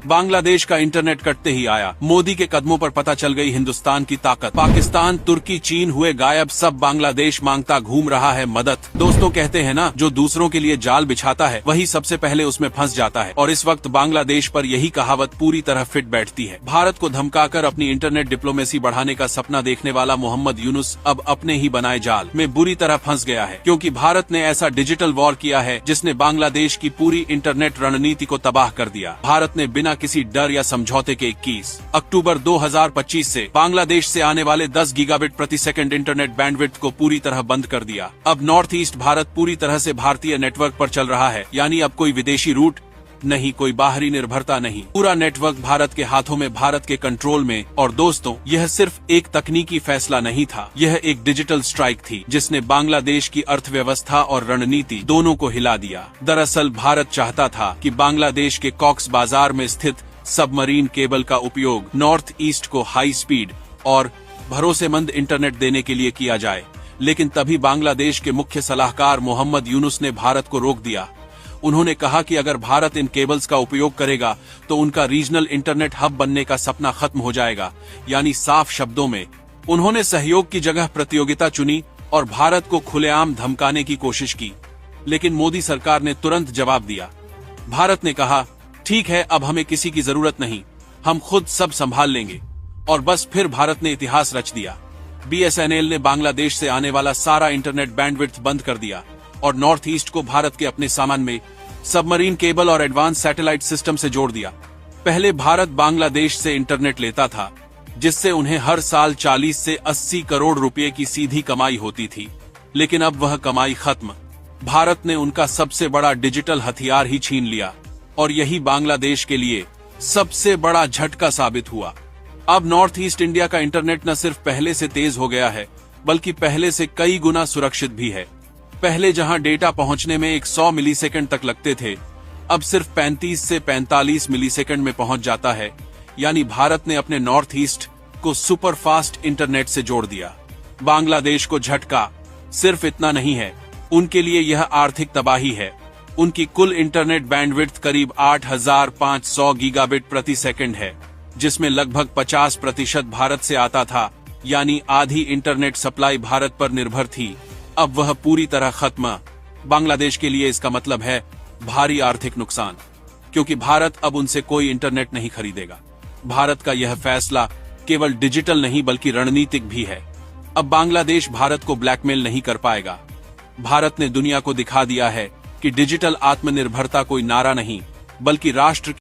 बांग्लादेश का इंटरनेट कटते ही आया। मोदी के कदमों पर पता चल गई हिंदुस्तान की ताकत। पाकिस्तान, तुर्की, चीन हुए गायब, सब बांग्लादेश मांगता घूम रहा है मदद। दोस्तों कहते हैं ना, जो दूसरों के लिए जाल बिछाता है वही सबसे पहले उसमें फंस जाता है। और इस वक्त बांग्लादेश पर यही कहावत पूरी तरह फिट बैठती है। भारत को धमकाकर अपनी इंटरनेट डिप्लोमेसी बढ़ाने का सपना देखने वाला मोहम्मद यूनुस अब अपने ही बनाए जाल में बुरी तरह फंस गया है, क्योंकि भारत ने ऐसा डिजिटल वॉर किया है जिसने बांग्लादेश की पूरी इंटरनेट रणनीति को तबाह कर दिया। भारत ने बिना किसी डर या समझौते के 21 अक्टूबर 2025 से बांग्लादेश से आने वाले 10 गीगाबिट प्रति सेकंड इंटरनेट बैंडविड्थ को पूरी तरह बंद कर दिया। अब नॉर्थ ईस्ट भारत पूरी तरह से भारतीय नेटवर्क पर चल रहा है, यानी अब कोई विदेशी रूट नहीं, कोई बाहरी निर्भरता नहीं, पूरा नेटवर्क भारत के हाथों में, भारत के कंट्रोल में। और दोस्तों, यह सिर्फ एक तकनीकी फैसला नहीं था, यह एक डिजिटल स्ट्राइक थी जिसने बांग्लादेश की अर्थव्यवस्था और रणनीति दोनों को हिला दिया। दरअसल भारत चाहता था कि बांग्लादेश के कॉक्स बाजार में स्थित सबमरीन केबल का उपयोग नॉर्थ ईस्ट को हाई स्पीड और भरोसेमंद इंटरनेट देने के लिए किया जाए, लेकिन तभी बांग्लादेश के मुख्य सलाहकार मोहम्मद यूनुस ने भारत को रोक दिया। उन्होंने कहा कि अगर भारत इन केबल्स का उपयोग करेगा तो उनका रीजनल इंटरनेट हब बनने का सपना खत्म हो जाएगा। यानी साफ शब्दों में उन्होंने सहयोग की जगह प्रतियोगिता चुनी और भारत को खुलेआम धमकाने की कोशिश की। लेकिन मोदी सरकार ने तुरंत जवाब दिया। भारत ने कहा, ठीक है, अब हमें किसी की जरूरत नहीं, हम खुद सब संभाल लेंगे। और बस फिर भारत ने इतिहास रच दिया। BSNL ने बांग्लादेश से आने वाला सारा इंटरनेट बैंडविड्थ बंद कर दिया और नॉर्थ ईस्ट को भारत के अपने सामान में सबमरीन केबल और एडवांस सैटेलाइट सिस्टम से जोड़ दिया। पहले भारत बांग्लादेश से इंटरनेट लेता था, जिससे उन्हें हर साल 40 से 80 करोड़ रुपए की सीधी कमाई होती थी, लेकिन अब वह कमाई खत्म। भारत ने उनका सबसे बड़ा डिजिटल हथियार ही छीन लिया और यही बांग्लादेश के लिए सबसे बड़ा झटका साबित हुआ। अब नॉर्थ ईस्ट इंडिया का इंटरनेट न सिर्फ पहले से तेज हो गया है, बल्कि पहले से कई गुना सुरक्षित भी है। पहले जहां डेटा पहुंचने में 100 मिलीसेकंड तक लगते थे, अब सिर्फ 35 से 45 मिलीसेकंड में पहुंच जाता है। यानी भारत ने अपने नॉर्थ ईस्ट को सुपर फास्ट इंटरनेट से जोड़ दिया। बांग्लादेश को झटका सिर्फ इतना नहीं है, उनके लिए यह आर्थिक तबाही है। उनकी कुल इंटरनेट बैंडविड्थ करीब 8500 गीगाबिट प्रति सेकंड है, जिसमें लगभग 50% भारत से आता था, यानी आधी इंटरनेट सप्लाई भारत पर निर्भर थी। अब वह पूरी तरह खत्म। बांग्लादेश के लिए इसका मतलब है भारी आर्थिक नुकसान, क्योंकि भारत अब उनसे कोई इंटरनेट नहीं खरीदेगा। भारत का यह फैसला केवल डिजिटल नहीं बल्कि रणनीतिक भी है। अब बांग्लादेश भारत को ब्लैकमेल नहीं कर पाएगा। भारत ने दुनिया को दिखा दिया है कि डिजिटल आत्मनिर्भरता कोई नारा नहीं, बल्कि राष्ट्र